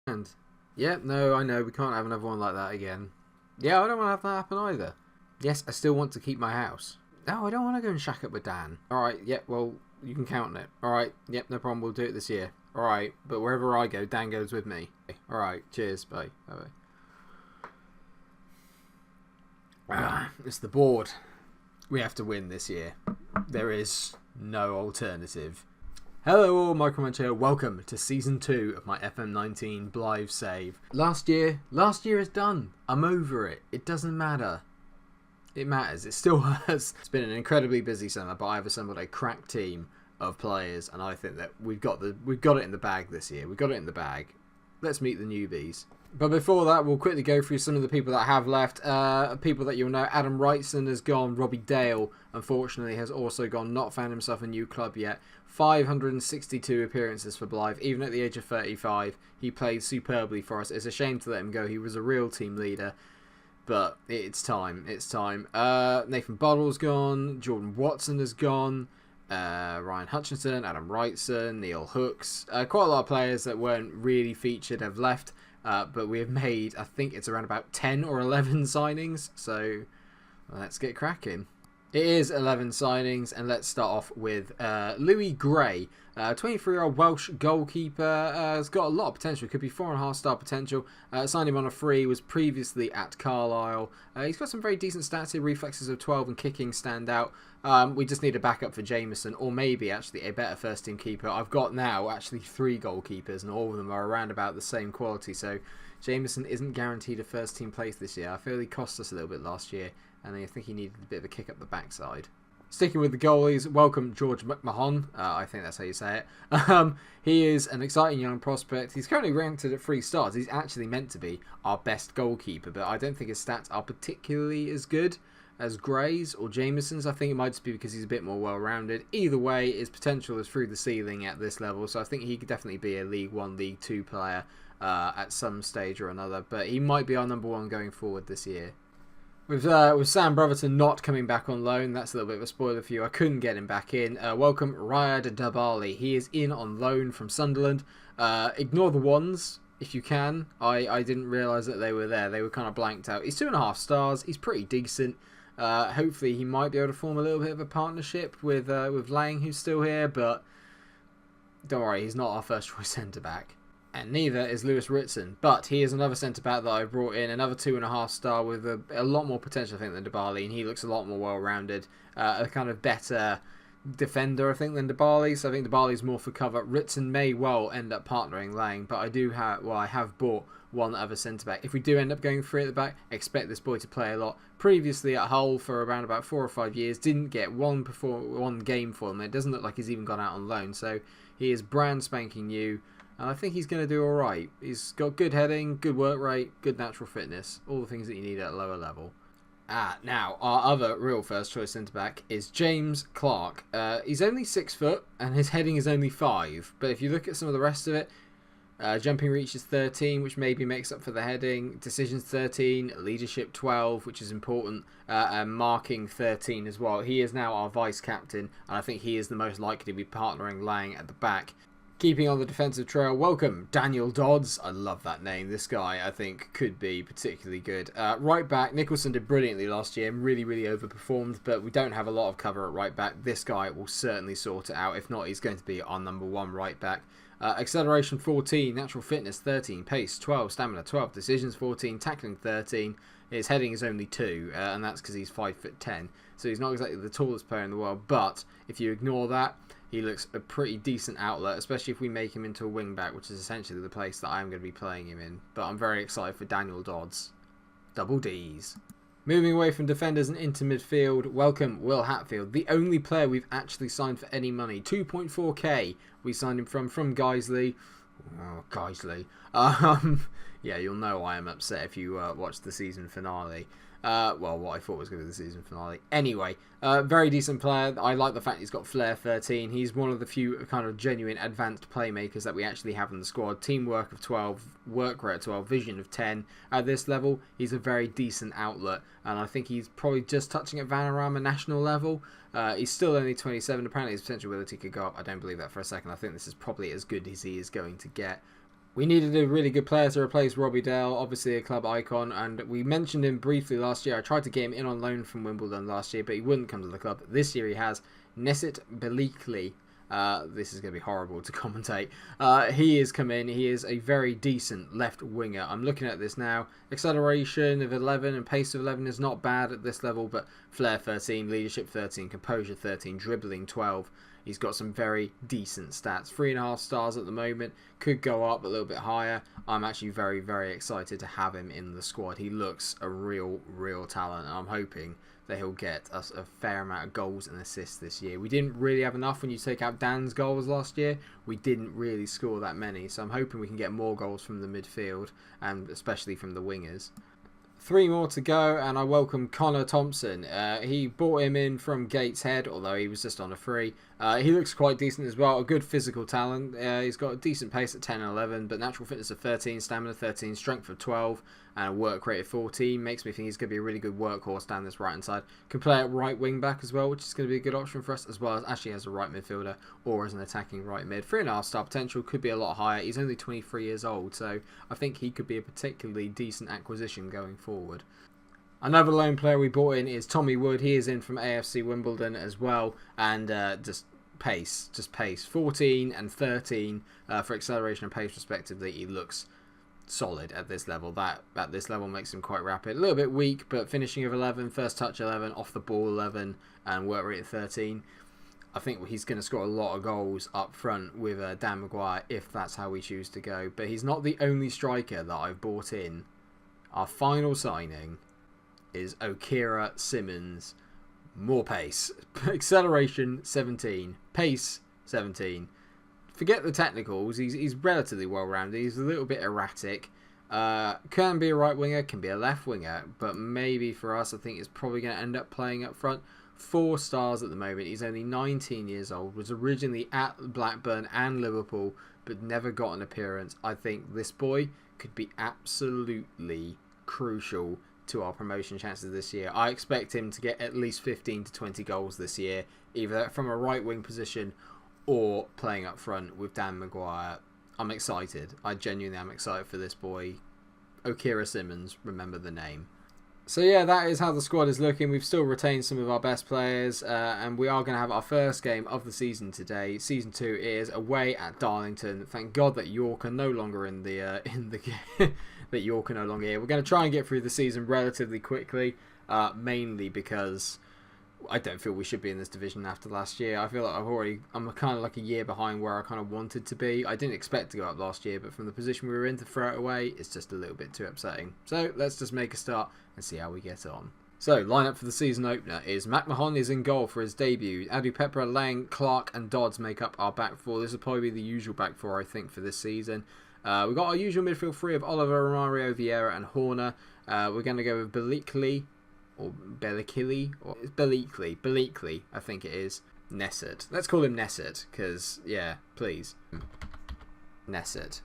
And yeah, no, I know we can't have another one like that again. Yeah, I don't want to have that happen either. Yes, I still want to keep my house. No, I don't want to go and shack up with Dan. Alright, yep, well, you can count on it. Alright, yep, no problem, we'll do it this year. Alright, but wherever I go, Dan goes with me. Alright, cheers, bye. Bye. It's the board. We have to win this year. There is no alternative. Hello all, MikeRo Munch here. Welcome to Season 2 of my FM19 Blyth save. Last year is done. I'm over it. It doesn't matter. It matters. It still hurts. It's been an incredibly busy summer, but I've assembled a crack team of players, and I think that we've got it in the bag this year. We've got it in the bag. Let's meet the newbies. But before that, we'll quickly go through some of the people that have left. People that you'll know. Adam Wrightson has gone. Robbie Dale, unfortunately, has also gone. Not found himself a new club yet. 562 appearances for Blyth. Even at the age of 35, he played superbly for us. It's a shame to let him go. He was a real team leader. But it's time. It's time. Nathan Bottle's gone. Jordan Watson has gone. Ryan Hutchinson, Adam Wrightson, Neil Hooks. Quite a lot of players that weren't really featured have left. But we have made, I think it's around about 10 or 11 signings. So let's get cracking. It is 11 signings, and let's start off with Louis Gray, 23-year-old Welsh goalkeeper. Has got a lot of potential. Could be 4.5-star potential. Signed him on a free. Was previously at Carlisle. He's got some very decent stats here. Reflexes of 12 and kicking stand out. We just need a backup for Jameson, or maybe actually a better first-team keeper. I've got now actually 3 goalkeepers, and all of them are around about the same quality. So Jameson isn't guaranteed a first-team place this year. I feel he cost us a little bit last year, and I think he needed a bit of a kick up the backside. Sticking with the goalies, welcome George McMahon. I think that's how you say it. He is an exciting young prospect. He's currently ranked at 3 stars. He's actually meant to be our best goalkeeper, but I don't think his stats are particularly as good as Gray's or Jameson's. I think it might just be because he's a bit more well-rounded. Either way, his potential is through the ceiling at this level, so I think he could definitely be a League 1, League 2 player at some stage or another, but he might be our number 1 going forward this year. With Sam Brotherton not coming back on loan, that's a little bit of a spoiler for you. I couldn't get him back in. Welcome Riyad Dabali. He is in on loan from Sunderland. Ignore the ones if you can. I didn't realise that they were there. They were kind of blanked out. He's 2.5 stars. He's pretty decent. Hopefully he might be able to form a little bit of a partnership with Lang, who's still here, but don't worry, he's not our first choice centre back. And neither is Lewis Ritson, but he is another centre-back that I brought in, another 2.5 star with a lot more potential, I think, than Dabali, and he looks a lot more well-rounded, a kind of better defender, I think, than Dabali, so I think Dabali's more for cover. Ritson may well end up partnering Lang, but I have bought one other centre-back. If we do end up going 3 at the back, expect this boy to play a lot. Previously at Hull for around about 4 or 5 years, didn't get one game for him. It doesn't look like he's even gone out on loan, so he is brand spanking new. And I think he's going to do alright. He's got good heading, good work rate, good natural fitness. All the things that you need at a lower level. Now, our other real first choice centre-back is James Clark. He's only 6 foot, and his heading is only 5. But if you look at some of the rest of it, jumping reach is 13, which maybe makes up for the heading. Decisions 13, leadership 12, which is important, and marking 13 as well. He is now our vice-captain, and I think he is the most likely to be partnering Lang at the back. Keeping on the defensive trail, welcome Daniel Dodds. I love that name. This guy, I think, could be particularly good. Right back, Nicholson did brilliantly last year and really overperformed, but we don't have a lot of cover at right back. This guy will certainly sort it out. If not, he's going to be our number 1 right back. Acceleration 14, natural fitness 13, pace 12, stamina 12, decisions 14, tackling 13. His heading is only 2, and that's because he's 5'10". So he's not exactly the tallest player in the world, but if you ignore that, he looks a pretty decent outlet, especially if we make him into a wing-back, which is essentially the place that I'm going to be playing him in. But I'm very excited for Daniel Dodds. Double Ds. Moving away from defenders and into midfield, welcome Will Hatfield, the only player we've actually signed for any money. 2.4k we signed him from Guiseley. Oh, Guiseley. Yeah, you'll know I am upset if you watch the season finale. Well, what I thought was going to be the season finale. Anyway, very decent player. I like the fact he's got flair 13. He's one of the few kind of genuine advanced playmakers that we actually have in the squad. Teamwork of 12, work rate of 12, vision of 10. At this level, he's a very decent outlet, and I think he's probably just touching at Vanarama national level. He's still only 27. Apparently his potential ability could go up. I don't believe that for a second. I think this is probably as good as he is going to get. We needed a really good player to replace Robbie Dale, obviously a club icon, and we mentioned him briefly last year. I tried to get him in on loan from Wimbledon last year, but he wouldn't come to the club. This year he has. Nesit Belikli. This is going to be horrible to commentate. He has come in. He is a very decent left winger. I'm looking at this now. Acceleration of 11 and pace of 11 is not bad at this level, but flair 13, leadership 13, composure 13, dribbling 12. He's got some very decent stats. 3.5 stars at the moment. Could go up a little bit higher. I'm actually very, very excited to have him in the squad. He looks a real talent, and I'm hoping that he'll get us a fair amount of goals and assists this year. We didn't really have enough when you take out Dan's goals last year. We didn't really score that many, so I'm hoping we can get more goals from the midfield, and especially from the wingers. 3 more to go, and I welcome Connor Thompson. He bought him in from Gateshead, although he was just on a free. He looks quite decent as well, a good physical talent. He's got a decent pace at 10 and 11, but natural fitness of 13, stamina 13, strength of 12, and a work rate of 14. Makes me think he's going to be a really good workhorse down this right-hand side. Can play at right wing-back as well, which is going to be a good option for us, as well as actually as a right midfielder or as an attacking right mid. 3.5 star potential, could be a lot higher. He's only 23 years old, so I think he could be a particularly decent acquisition going forward. Another loan player we bought in is Tommy Wood. He is in from AFC Wimbledon as well, and just pace. 14 and 13 for acceleration and pace respectively. He looks solid at this level. That at this level makes him quite rapid. A little bit weak, but finishing of 11, first touch 11, off the ball 11, and work rate of 13. I think he's going to score a lot of goals up front with Dan Maguire if that's how we choose to go. But he's not the only striker that I've bought in. Our final signing is Okira Simmons. More pace. Acceleration 17. Pace 17. Forget the technicals. He's relatively well-rounded. He's a little bit erratic. Can be a right winger, can be a left winger, but maybe for us, I think it's probably going to end up playing up front. 4 stars at the moment. He's only 19 years old. Was originally at Blackburn and Liverpool, but never got an appearance. I think this boy could be absolutely crucial to our promotion chances this year. I expect him to get at least 15 to 20 goals this year, either from a right wing position or playing up front with Dan Maguire. I'm excited. I genuinely am excited for this boy. Okira Simmons, remember the name. So yeah, that is how the squad is looking. We've still retained some of our best players, and we are going to have our first game of the season today. Season 2 is away at Darlington. Thank God that York are no longer in the that York are no longer here. We're going to try and get through the season relatively quickly, mainly because I don't feel we should be in this division after last year. I feel like I'm kind of like a year behind where I kind of wanted to be. I didn't expect to go up last year, but from the position we were in to throw it away, it's just a little bit too upsetting. So let's just make a start and see how we get on. So, lineup for the season opener is McMahon is in goal for his debut. Adu Pepper, Lang, Clark and Dodds make up our back four. This will probably be the usual back four, I think, for this season. We've got our usual midfield three of Oliver, Romario, Vieira and Horner. We're going to go with Belikli, or Belikli, or it's Belikli, I think it is. Nesit. Let's call him Nesit, because, yeah, please. Nesit.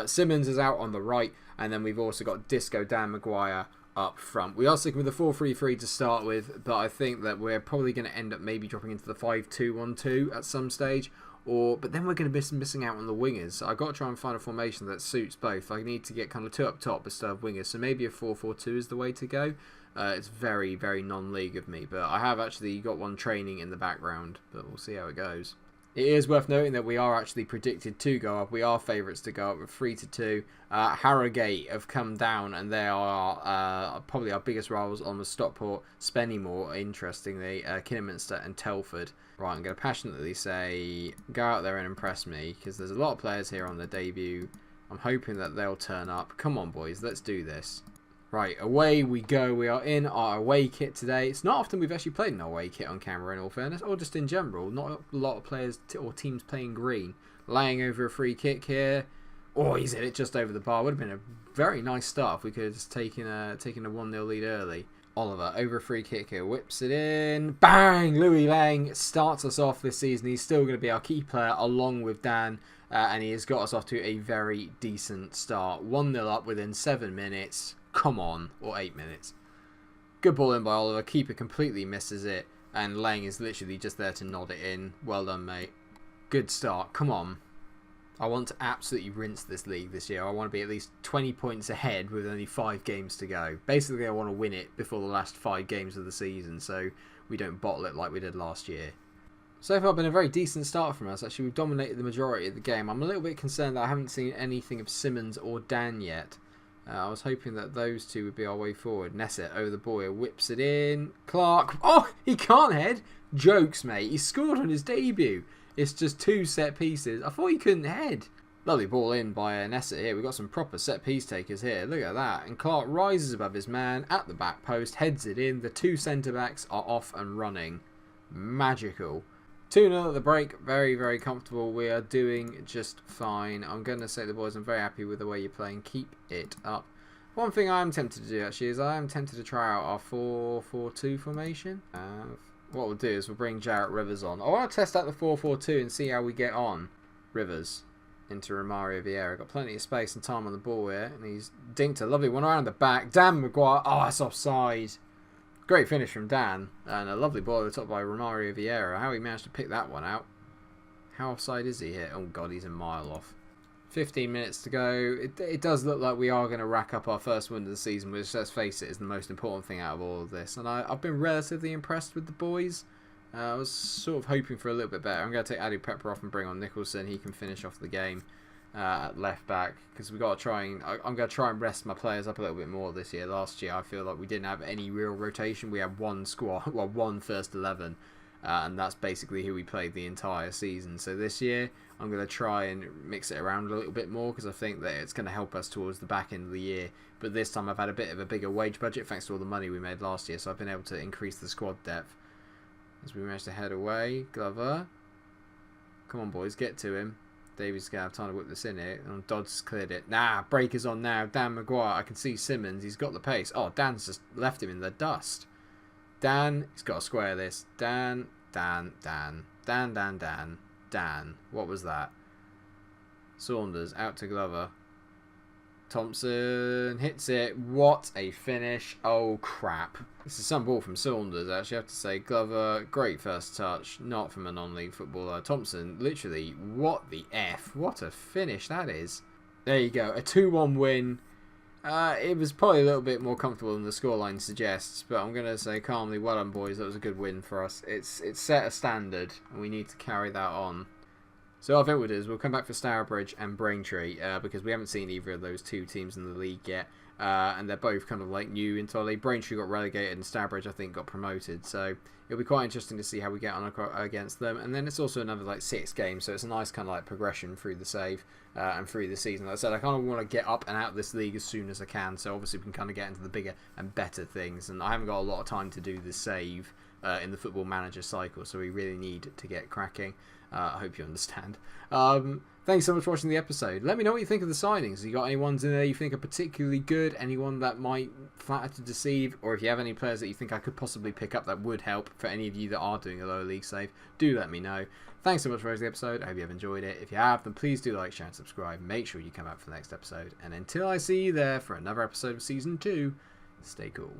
Simmons is out on the right, and then we've also got Disco Dan Maguire up front. We are sticking with the 4-3-3 to start with, but I think that we're probably going to end up maybe dropping into the 5-2-1-2 at some stage. But then we're going to be missing out on the wingers. So I've got to try and find a formation that suits both. I need to get kind of two up top instead of wingers. So maybe a 4-4-2 is the way to go. It's very, very non-league of me. But I have actually got one training in the background. But we'll see how it goes. It is worth noting that we are actually predicted to go up. We are favourites to go up with 3-2. Harrogate have come down and they are probably our biggest rivals on the Stockport, Spennymoor, interestingly, Kidderminster and Telford. Right, I'm going to passionately say, go out there and impress me, because there's a lot of players here on the debut. I'm hoping that they'll turn up. Come on, boys, let's do this. Right, away we go. We are in our away kit today. It's not often we've actually played an away kit on camera, in all fairness, or just in general. Not a lot of players or teams playing green. Laying over a free kick here. Oh, he's hit it just over the bar. Would have been a very nice start if we could have just taken a 1-0 lead early. Oliver over a free kick here, whips it in, bang! Louis Lang starts us off this season. He's still going to be our key player along with Dan, and he has got us off to a very decent start. 1-0 up within 7 minutes. Come on, or 8 minutes. Good ball in by Oliver. Keeper completely misses it, and Lang is literally just there to nod it in. Well done, mate. Good start. Come on. I want to absolutely rinse this league this year. I want to be at least 20 points ahead with only 5 games to go. Basically, I want to win it before the last 5 games of the season, so we don't bottle it like we did last year. So far, been a very decent start from us. Actually, we've dominated the majority of the game. I'm a little bit concerned that I haven't seen anything of Simmons or Dan yet. I was hoping that those two would be our way forward. Nesset over the boy, whips it in. Clark, oh, he can't head. Jokes, mate. He scored on his debut. It's just 2 set pieces. I thought he couldn't head. Lovely ball in by Nesset here. We've got some proper set piece takers here. Look at that. And Clark rises above his man at the back post, heads it in. The 2 centre backs are off and running. Magical. 2-0 at the break. Very, very comfortable. We are doing just fine. I'm going to say to the boys, I'm very happy with the way you're playing. Keep it up. One thing I am tempted to do, actually, is I am tempted to try out our 4-4-2 formation. What we'll do is we'll bring Jarrett Rivers on. I want to test out the 4-4-2 and see how we get on. Rivers into Romario Vieira. Got plenty of space and time on the ball here. And he's dinked a lovely one around the back. Dan Maguire. Oh, it's offside. Great finish from Dan, and a lovely ball over the top by Romario Vieira. How he managed to pick that one out. How offside is he here? Oh god, he's a mile off. 15 minutes to go. It does look like we are going to rack up our first win of the season, which, let's face it, is the most important thing out of all of this. And I've been relatively impressed with the boys. I was sort of hoping for a little bit better. I'm going to take Adu Pepper off and bring on Nicholson. He can finish off the game at left back, because we've got to try and I'm going to try and rest my players up a little bit more this year. Last year I feel like we didn't have any real rotation. We had one squad, well, one first 11, and that's basically who we played the entire season. So this year I'm going to try and mix it around a little bit more, because I think that it's going to help us towards the back end of the year. But this time I've had a bit of a bigger wage budget thanks to all the money we made last year, so I've been able to increase the squad depth. As we manage to head away, Glover, come on boys, get to him. Davies going to have time to whip this in here. And Dodds cleared it. Nah, breakers on now. Dan Maguire. I can see Simmons. He's got the pace. Oh, Dan's just left him in the dust. Dan, he's got to square this. Dan. What was that? Saunders out to Glover. Thompson hits it. What a finish. Oh, crap. This is some ball from Saunders, actually. I have to say, Glover, great first touch. Not from a non-league footballer. Thompson, literally, what the F? What a finish that is. There you go. A 2-1 win. It was probably a little bit more comfortable than the scoreline suggests, but I'm going to say calmly, well done, boys. That was a good win for us. It's set a standard, and we need to carry that on. So I think what we'll do is we'll come back for Stourbridge and Braintree, because we haven't seen either of those 2 teams in the league yet, and they're both kind of like new entirely. Braintree got relegated and Stourbridge I think got promoted, so it'll be quite interesting to see how we get on against them. And then it's also another like 6 games, so it's a nice kind of like progression through the save and through the season. Like I said, I kind of want to get up and out of this league as soon as I can, so obviously we can kind of get into the bigger and better things, and I haven't got a lot of time to do the save in the Football Manager cycle, so we really need to get cracking. I hope you understand. Thanks so much for watching the episode. Let me know what you think of the signings. You got any ones in there you think are particularly good? Anyone that might flatter to deceive? Or if you have any players that you think I could possibly pick up that would help for any of you that are doing a lower league save, do let me know. Thanks so much for watching the episode. I hope you have enjoyed it. If you have, then please do like, share and subscribe. Make sure you come back for the next episode. And until I see you there for another episode of Season 2, stay cool.